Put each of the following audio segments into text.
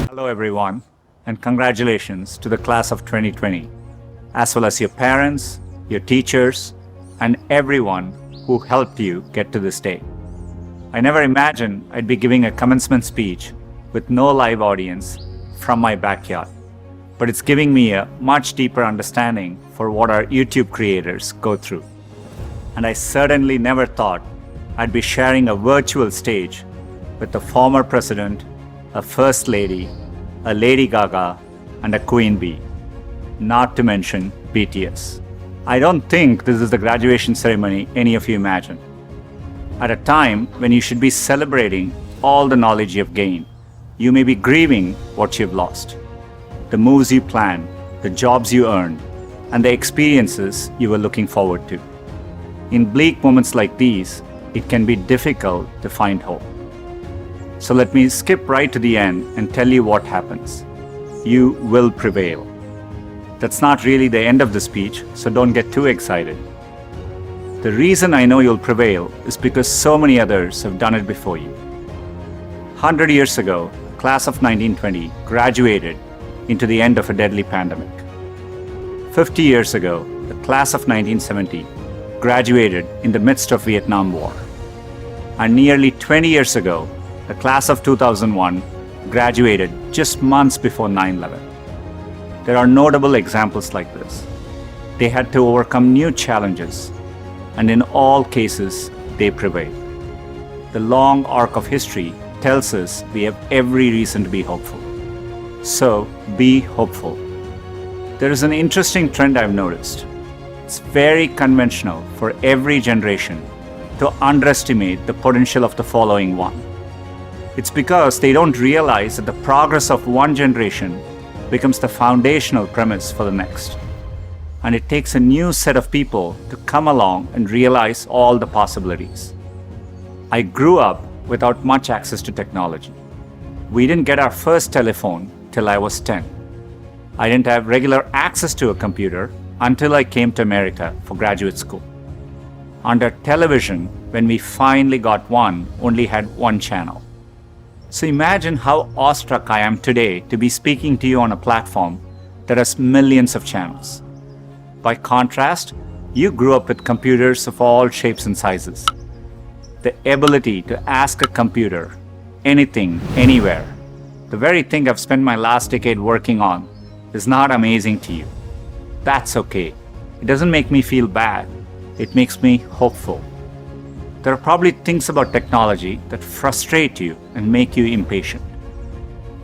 Hello everyone, and congratulations to the class of 2020, as well as your parents, your teachers, and everyone who helped you get to this day. I never imagined I'd be giving a commencement speech with no live audience from my backyard, but it's giving me a much deeper understanding for what our YouTube creators go through. And I certainly never thought I'd be sharing a virtual stage with a former president, a first lady, a Lady Gaga, and a Queen Bee, not to mention BTS. I don't think this is the graduation ceremony any of you imagine. At a time when you should be celebrating all the knowledge you've gained, you may be grieving what you've lost. The moves you planned, the jobs you earned, and the experiences you were looking forward to. In bleak moments like these, it can be difficult to find hope. So let me skip right to the end and tell you what happens. You will prevail. That's not really the end of the speech, so don't get too excited. The reason I know you'll prevail is because so many others have done it before you. 100 years ago, the class of 1920 graduated into the end of a deadly pandemic. 50 years ago, the class of 1970 graduated in the midst of Vietnam War. And nearly 20 years ago, the class of 2001 graduated just months before 9/11. There are notable examples like this. They had to overcome new challenges, and in all cases, they prevailed. The long arc of history tells us we have every reason to be hopeful. So, be hopeful. There is an interesting trend I've noticed. It's very conventional for every generation to underestimate the potential of the following one. It's because they don't realize that the progress of one generation becomes the foundational premise for the next. And it takes a new set of people to come along and realize all the possibilities. I grew up without much access to technology. We didn't get our first telephone till I was 10. I didn't have regular access to a computer until I came to America for graduate school. Under television, when we finally got one, only had one channel. So imagine how awestruck I am today to be speaking to you on a platform that has millions of channels. By contrast, you grew up with computers of all shapes and sizes. The ability to ask a computer anything, anywhere, the very thing I've spent my last decade working on, is not amazing to you. That's okay. It doesn't make me feel bad. It makes me hopeful. There are probably things about technology that frustrate you and make you impatient.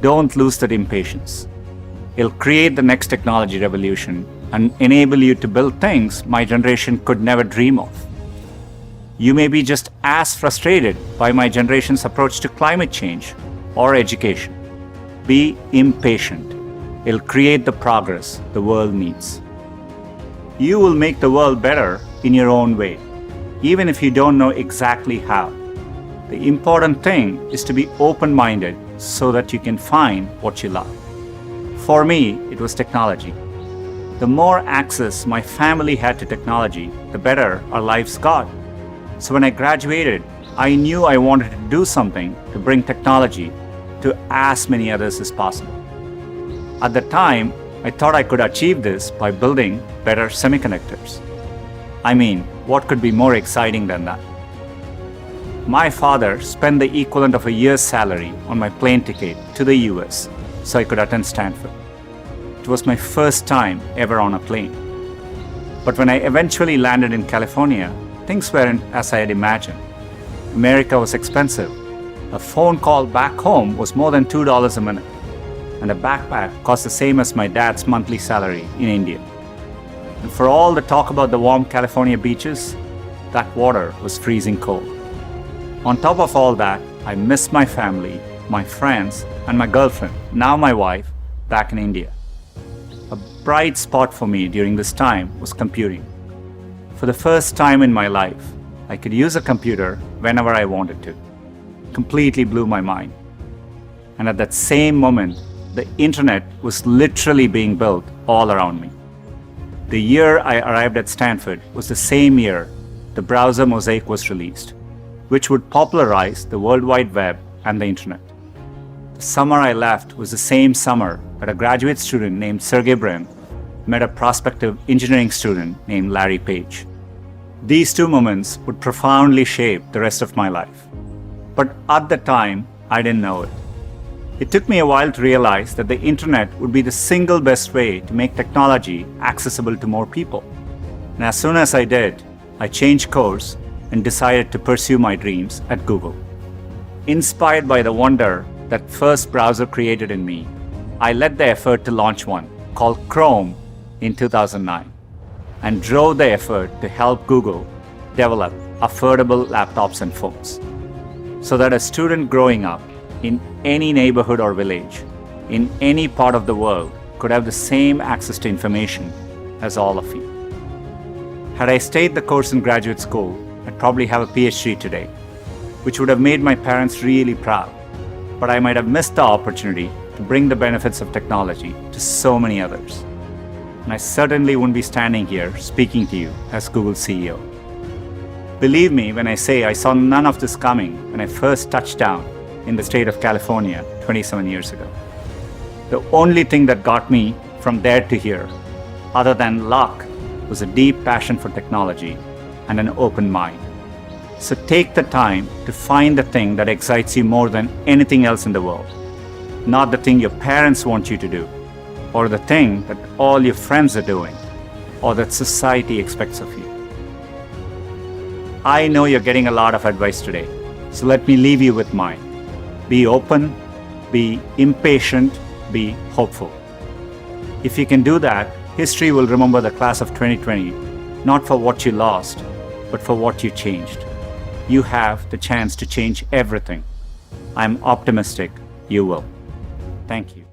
Don't lose that impatience. It'll create the next technology revolution and enable you to build things my generation could never dream of. You may be just as frustrated by my generation's approach to climate change or education. Be impatient. It'll create the progress the world needs. You will make the world better in your own way, even if you don't know exactly how. The important thing is to be open-minded so that you can find what you love. For me, it was technology. The more access my family had to technology, the better our lives got. So when I graduated, I knew I wanted to do something to bring technology to as many others as possible. At the time, I thought I could achieve this by building better semiconductors. I mean, what could be more exciting than that? My father spent the equivalent of a year's salary on my plane ticket to the US so I could attend Stanford. It was my first time ever on a plane. But when I eventually landed in California, things weren't as I had imagined. America was expensive. A phone call back home was more than $2 a minute, and a backpack cost the same as my dad's monthly salary in India. And for all the talk about the warm California beaches, that water was freezing cold. On top of all that, I missed my family, my friends, and my girlfriend, now my wife, back in India. A bright spot for me during this time was computing. For the first time in my life, I could use a computer whenever I wanted to. Completely blew my mind. And at that same moment, the internet was literally being built all around me. The year I arrived at Stanford was the same year the browser Mosaic was released, which would popularize the World Wide Web and the internet. The summer I left was the same summer that a graduate student named Sergey Brin met a prospective engineering student named Larry Page. These two moments would profoundly shape the rest of my life. But at the time, I didn't know it. It took me a while to realize that the internet would be the single best way to make technology accessible to more people. And as soon as I did, I changed course and decided to pursue my dreams at Google. Inspired by the wonder that first browser created in me, I led the effort to launch one called Chrome in 2009 and drove the effort to help Google develop affordable laptops and phones so that a student growing up in any neighborhood or village in any part of the world could have the same access to information as all of you. Had I stayed the course in graduate school, I'd probably have a PhD today, which would have made my parents really proud, but I might have missed the opportunity to bring the benefits of technology to so many others. And I certainly wouldn't be standing here speaking to you as Google's CEO. Believe me when I say I saw none of this coming when I first touched down in the state of California 27 years ago. The only thing that got me from there to here, other than luck, was a deep passion for technology and an open mind. So take the time to find the thing that excites you more than anything else in the world. Not the thing your parents want you to do, or the thing that all your friends are doing, or that society expects of you. I know you're getting a lot of advice today, so let me leave you with mine. Be open, be impatient, be hopeful. If you can do that, history will remember the class of 2020, not for what you lost, but for what you changed. You have the chance to change everything. I'm optimistic you will. Thank you.